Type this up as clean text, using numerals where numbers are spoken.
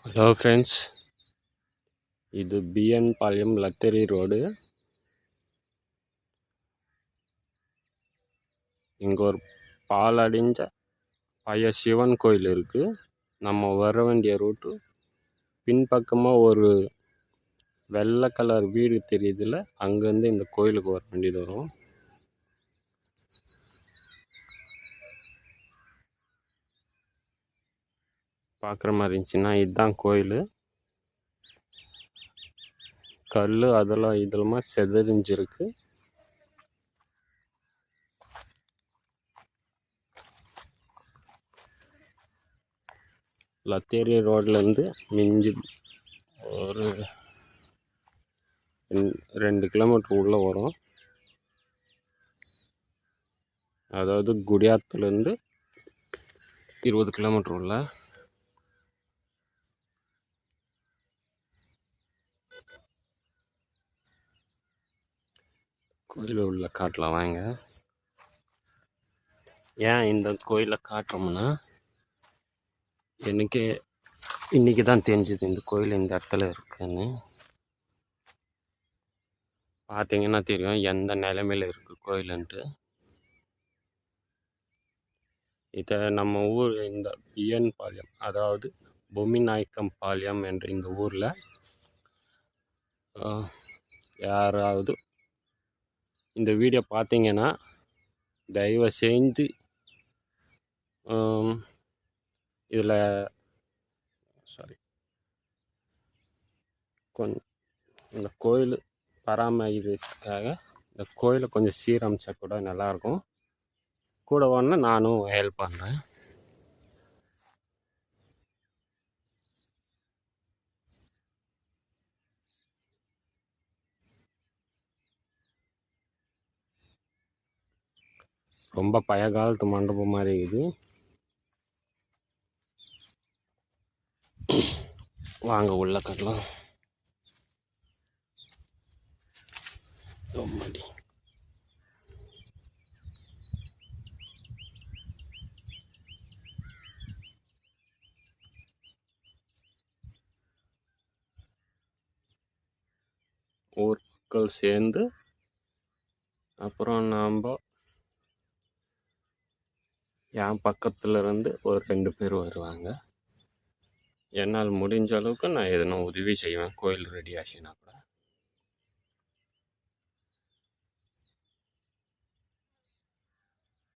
Hello friends, இது PN பாளையம் Latheri road. இங்கே ஒரு பாலடைஞ்ச பழைய சிவன் கோயில் இருக்குது. நம்ம வர வேண்டிய ரூட்டு பின்பக்கமாக ஒரு வெள்ளை கலர் வீடு தெரியுதுல்ல, அங்கேருந்து இந்த கோயிலுக்கு வர வேண்டியது வரும். பார்க்குற மாதிரி இருந்துச்சுன்னா இதுதான் கோயில். கல் அதெல்லாம் இதெல்லாமா செதறிஞ்சிருக்கு. லத்தேரி ரோட்லேருந்து மிஞ்சி ஒரு 2 கிலோமீட்டர் உள்ளே வரும். அதாவது குடியாத்துலேருந்து 20 கிலோமீட்டர் உள்ள. கோயில் உள்ள காட்டலாம் வாங்க. ஏன் இந்த கோயிலை காட்டுறோம்னா, எனக்கு இன்றைக்கி தான் தெரிஞ்சுது இந்த கோயில் இந்த இடத்துல இருக்குன்னு. பார்த்தீங்கன்னா தெரியும் எந்த நிலைமையில் இருக்குது கோயிலுன்ட்டு. இதை நம்ம ஊர் இந்த பிஎன் பாளையம், அதாவது பொம்மிநாயக்கம் பாளையம் என்ற இந்த ஊரில் யாராவது இந்த வீடியோ பார்த்தீங்கன்னா தயவு செஞ்சு இதில் கொஞ்சம் இந்த கோயில் பராமரிக்கிறதுக்காக இந்த கோயிலை கொஞ்சம் சீரமைச்சா கூட நல்லாயிருக்கும். கூட ஒன்று நானும் ஹெல்ப் பண்ணுறேன். ரொம்ப பழைய காலத்து மண்டபம் மாதிரி இருக்குது. வாங்க உள்ள கட்டலாம். ரொம்படி ஊர்கள் சேர்ந்து அப்புறம் நாம் என் பக்கத்தில் இருந்து ஒரு 2 பேர் வருவாங்க. என்னால் முடிஞ்ச அளவுக்கு நான் எதனா உதவி செய்வேன் கோயில் ரெடி ஆச்சுன்னா கூட.